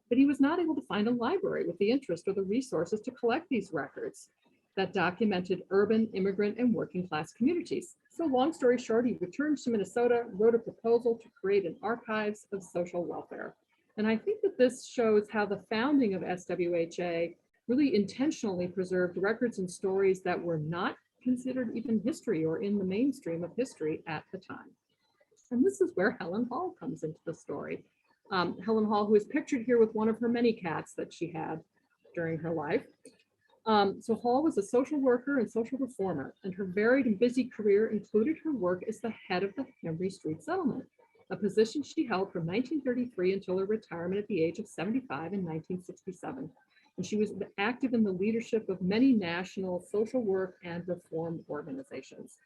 Speaker 3: but he was not able to find a library with the interest or the resources to collect these records that documented urban, immigrant, and working class communities. So long story short, he returned to Minnesota, wrote a proposal to create an archives of social welfare. And I think that this shows how the founding of SWHA really intentionally preserved records and stories that were not considered even history or in the mainstream of history at the time. And this is where Helen Hall comes into the story. Helen Hall, who is pictured here with one of her many cats that she had during her life. So Hall was a social worker and social reformer, and her varied and busy career included her work as the head of the Henry Street Settlement, a position she held from 1933 until her retirement at the age of 75 in 1967. And she was active in the leadership of many national social work and reform organizations.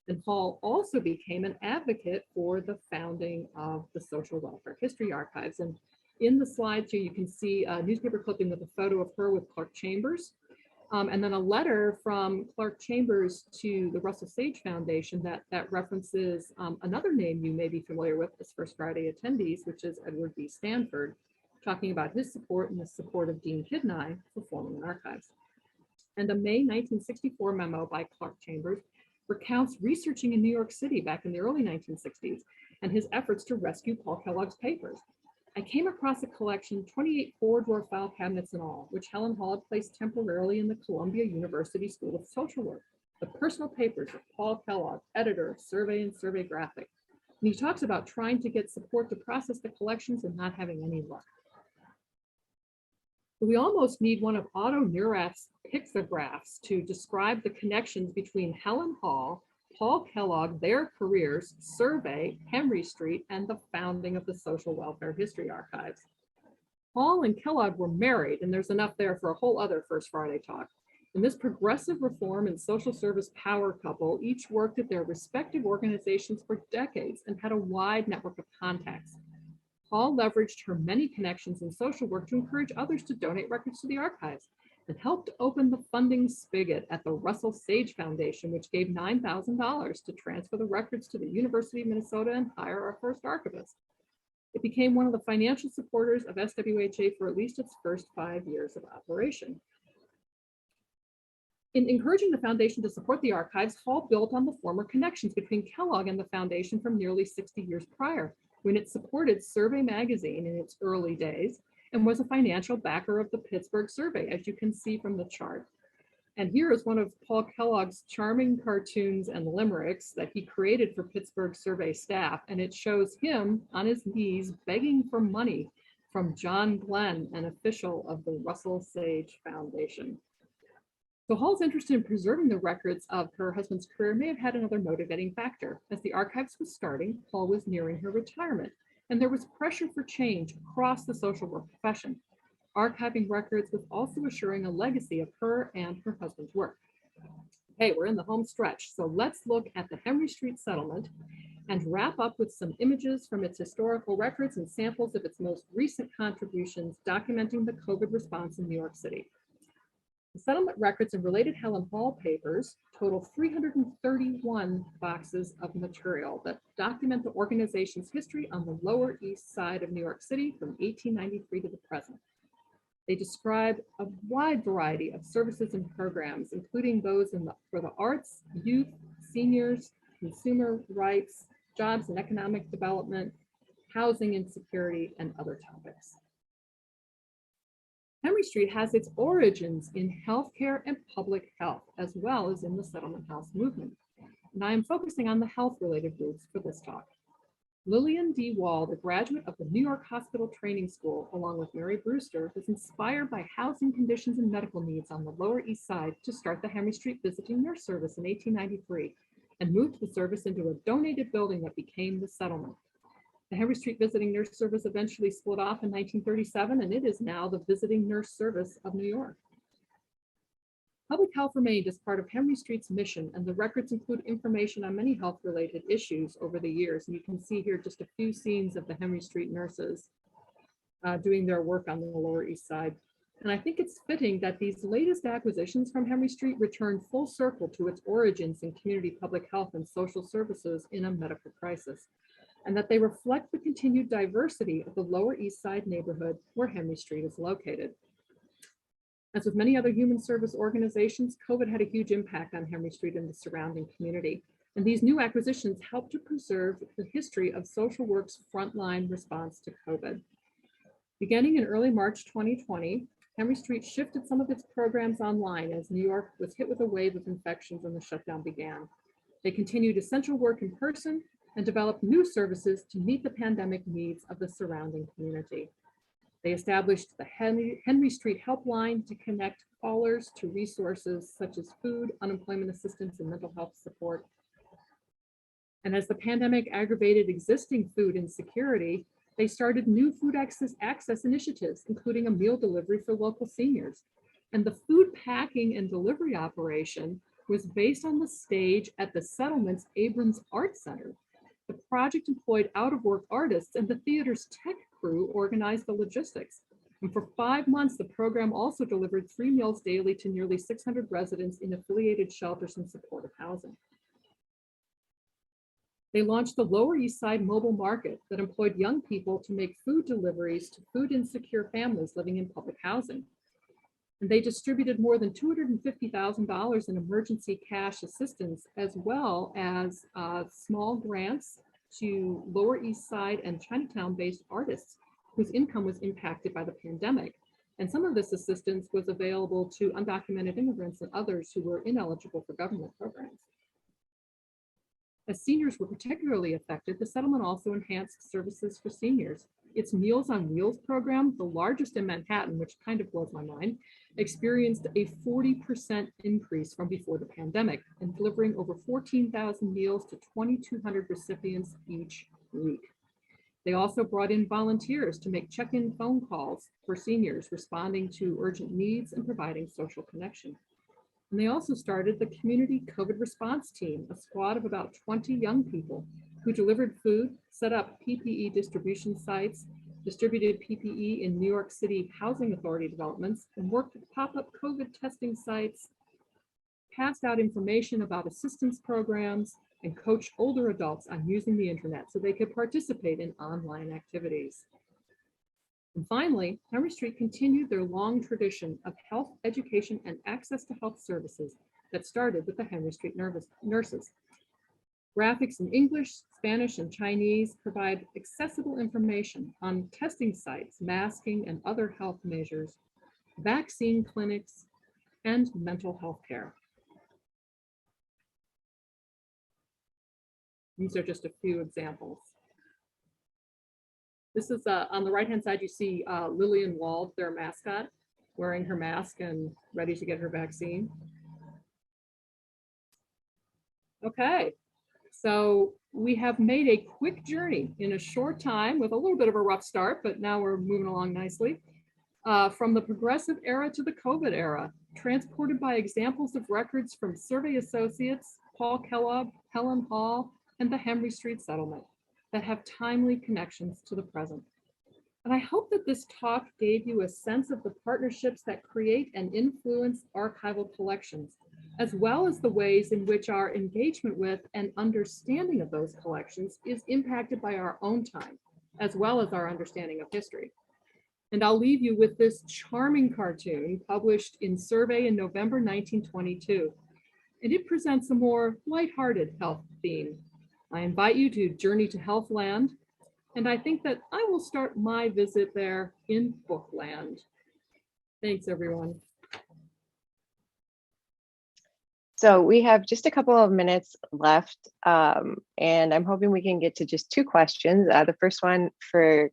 Speaker 3: And Hall also became an advocate for the founding of the Social Welfare History Archives. And in the slides here, you can see a newspaper clipping with a photo of her with Clark Chambers. And then a letter from Clark Chambers to the Russell Sage Foundation that references another name you may be familiar with as First Friday attendees, which is Edward B. Stanford, talking about his support and the support of Dean Kidney for forming an archives. And a May 1964 memo by Clark Chambers recounts researching in New York City back in the early 1960s and his efforts to rescue Paul Kellogg's papers. I came across a collection, 28 four-drawer file cabinets in all, which Helen Hall had placed temporarily in the Columbia University School of Social Work, the personal papers of Paul Kellogg, editor of Survey and Survey Graphic. And he talks about trying to get support to process the collections and not having any luck. We almost need one of Otto Neurath's pictographs to describe the connections between Helen Hall, Paul Kellogg, their careers, Survey, Henry Street, and the founding of the Social Welfare History Archives. Hall and Kellogg were married, and there's enough there for a whole other First Friday talk. And this progressive reform and social service power couple each worked at their respective organizations for decades and had a wide network of contacts. Hall leveraged her many connections in social work to encourage others to donate records to the archives, and helped open the funding spigot at the Russell Sage Foundation, which gave $9,000 to transfer the records to the University of Minnesota and hire our first archivist. It became one of the financial supporters of SWHA for at least its first 5 years of operation. In encouraging the foundation to support the archives, Hall built on the former connections between Kellogg and the foundation from nearly 60 years prior, when it supported Survey magazine in its early days, and was a financial backer of the Pittsburgh Survey, as you can see from the chart. And here is one of Paul Kellogg's charming cartoons and limericks that he created for Pittsburgh Survey staff, and it shows him on his knees begging for money from John Glenn, an official of the Russell Sage Foundation. So Hall's interest in preserving the records of her husband's career may have had another motivating factor. As the archives was starting, Hall was nearing her retirement, and there was pressure for change across the social work profession. Archiving records was also assuring a legacy of her and her husband's work. Okay, we're in the home stretch, so let's look at the Henry Street settlement and wrap up with some images from its historical records and samples of its most recent contributions documenting the COVID response in New York City. The settlement records and related Helen Hall papers total 331 boxes of material that document the organization's history on the Lower East Side of New York City from 1893 to the present. They describe a wide variety of services and programs, including those for the arts, youth, seniors, consumer rights, jobs and economic development, housing insecurity, and other topics. Henry Street has its origins in healthcare and public health, as well as in the settlement house movement. And I am focusing on the health-related roots for this talk. Lillian D. Wald, a graduate of the New York Hospital Training School, along with Mary Brewster, was inspired by housing conditions and medical needs on the Lower East Side to start the Henry Street Visiting Nurse Service in 1893 and moved the service into a donated building that became the settlement. The Henry Street Visiting Nurse Service eventually split off in 1937, and it is now the Visiting Nurse Service of New York. Public health remained as part of Henry Street's mission, and the records include information on many health-related issues over the years. And you can see here just a few scenes of the Henry Street nurses doing their work on the Lower East Side. And I think it's fitting that these latest acquisitions from Henry Street return full circle to its origins in community public health and social services in a medical crisis, and that they reflect the continued diversity of the Lower East Side neighborhood where Henry Street is located. As with many other human service organizations, COVID had a huge impact on Henry Street and the surrounding community. And these new acquisitions help to preserve the history of social work's frontline response to COVID. Beginning in early March 2020, Henry Street shifted some of its programs online as New York was hit with a wave of infections and the shutdown began. They continued essential work in person and developed new services to meet the pandemic needs of the surrounding community. They established the Henry Street Helpline to connect callers to resources such as food, unemployment assistance, and mental health support. And as the pandemic aggravated existing food insecurity, they started new food access initiatives, including a meal delivery for local seniors. And the food packing and delivery operation was based on the stage at the Settlement's Abrams Art Center. The project employed out-of-work artists, and the theater's tech crew organized the logistics. And for 5 months, the program also delivered 3 meals daily to nearly 600 residents in affiliated shelters and supportive housing. They launched the Lower East Side Mobile Market that employed young people to make food deliveries to food insecure families living in public housing. And they distributed more than $250,000 in emergency cash assistance, as well as small grants to Lower East Side and Chinatown-based artists whose income was impacted by the pandemic. And some of this assistance was available to undocumented immigrants and others who were ineligible for government programs. As seniors were particularly affected, the settlement also enhanced services for seniors. Its Meals on Wheels program, the largest in Manhattan, which kind of blows my mind, experienced a 40% increase from before the pandemic and delivering over 14,000 meals to 2,200 recipients each week. They also brought in volunteers to make check-in phone calls for seniors, responding to urgent needs and providing social connection. And they also started the Community COVID Response Team, a squad of about 20 young people who delivered food, set up PPE distribution sites, distributed PPE in New York City Housing Authority developments, and worked at pop-up COVID testing sites, passed out information about assistance programs, and coached older adults on using the internet so they could participate in online activities. And finally, Henry Street continued their long tradition of health education and access to health services that started with the Henry Street nurses. Graphics in English, Spanish, and Chinese provide accessible information on testing sites, masking and other health measures, vaccine clinics, and mental health care. These are just a few examples. This is on the right-hand side, you see Lillian Wald, their mascot, wearing her mask and ready to get her vaccine. Okay, so we have made a quick journey in a short time with a little bit of a rough start, but now we're moving along nicely. From the progressive era to the COVID era, transported by examples of records from Survey Associates, Paul Kellogg, Helen Hall, and the Henry Street Settlement that have timely connections to the present. And I hope that this talk gave you a sense of the partnerships that create and influence archival collections, as well as the ways in which our engagement with and understanding of those collections is impacted by our own time, as well as our understanding of history. And I'll leave you with this charming cartoon published in Survey in November 1922. And it presents a more lighthearted health theme. I invite you to journey to Healthland, and I think that I will start my visit there in Bookland. Thanks, everyone.
Speaker 1: So we have just a couple of minutes left, and I'm hoping we can get to just 2 questions. The first one for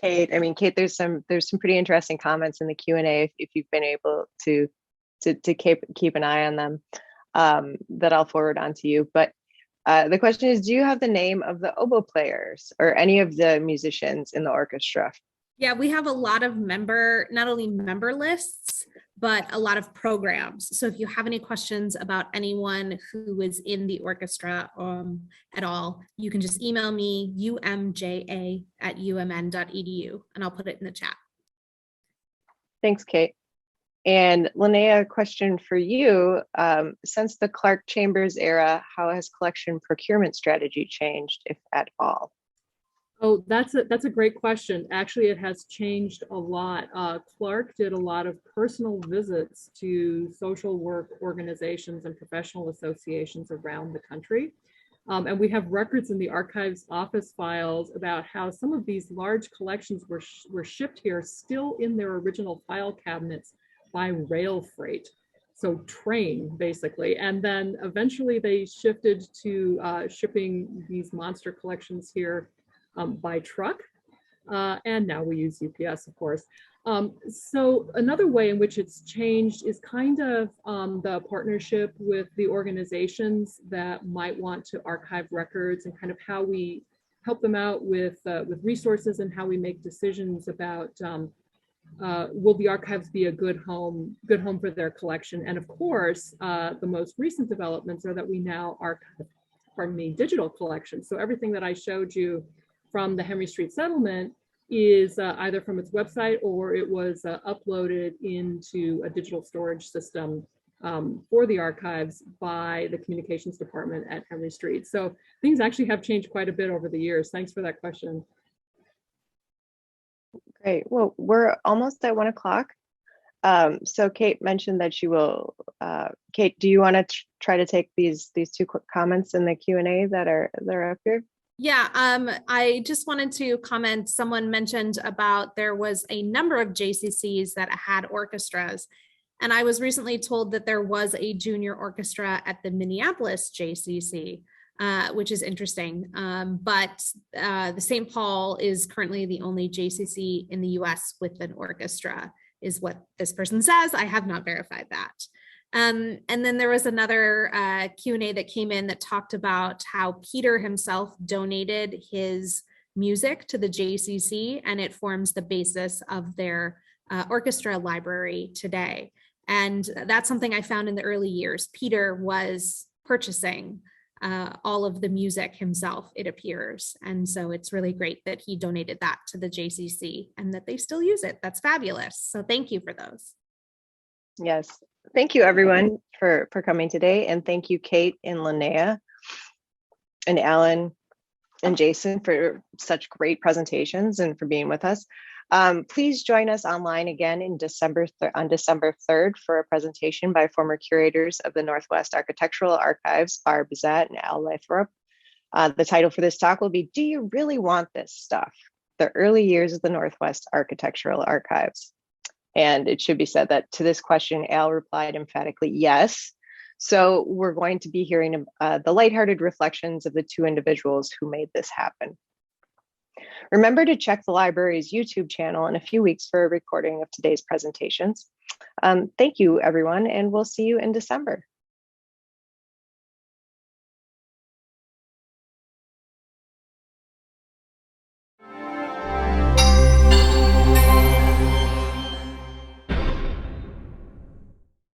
Speaker 1: Kate. I mean, Kate, there's some pretty interesting comments in the Q&A if you've been able to keep an eye on them, that I'll forward on to you. But the question is, do you have the name of the oboe players or any of the musicians in the orchestra?
Speaker 2: Yeah, we have a lot of not only member lists, but a lot of programs. So if you have any questions about anyone who is in the orchestra at all, you can just email me umja@umn.edu and I'll put it in the chat.
Speaker 1: Thanks, Kate. And Linnea, a question for you. Since the Clark Chambers era, how has collection procurement strategy changed, if at all?
Speaker 3: Oh, that's a great question. Actually, it has changed a lot. Clark did a lot of personal visits to social work organizations and professional associations around the country. And we have records in the archives office files about how some of these large collections were shipped here still in their original file cabinets by rail freight. So train, basically. And then eventually they shifted to shipping these monster collections here by truck. And now we use UPS, of course. So another way in which it's changed is kind of the partnership with the organizations that might want to archive records, and kind of how we help them out with resources, and how we make decisions about will the archives be a good home for their collection. And of course, the most recent developments are that we now archive, digital collections. So everything that I showed you from the Henry Street settlement is either from its website, or it was uploaded into a digital storage system for the archives by the communications department at Henry Street. So things actually have changed quite a bit over the years. Thanks for that question.
Speaker 1: Great. Well, we're almost at 1 o'clock. So Kate mentioned that she will. Kate, do you want to try to take these two quick comments in the Q&A that are up here?
Speaker 2: Yeah, I just wanted to comment. Someone mentioned about there was a number of JCCs that had orchestras. And I was recently told that there was a junior orchestra at the Minneapolis JCC, which is interesting. But the St. Paul is currently the only JCC in the US with an orchestra, is what this person says. I have not verified that. And then there was another Q&A that came in that talked about how Peter himself donated his music to the JCC, and it forms the basis of their orchestra library today. And that's something I found in the early years. Peter was purchasing all of the music himself, it appears. And so it's really great that he donated that to the JCC and that they still use it. That's fabulous. So thank you for those.
Speaker 1: Yes. Thank you, everyone, for coming today. And thank you, Kate and Linnea and Alan and Jason, for such great presentations and for being with us. Please join us online again on December 3rd for a presentation by former curators of the Northwest Architectural Archives, Barb Zett and Al Lathrop. The title for this talk will be, "Do You Really Want This Stuff? The Early Years of the Northwest Architectural Archives." And it should be said that to this question, Al replied emphatically, yes. So we're going to be hearing the lighthearted reflections of the two individuals who made this happen. Remember to check the library's YouTube channel in a few weeks for a recording of today's presentations. Thank you, everyone, and we'll see you in December.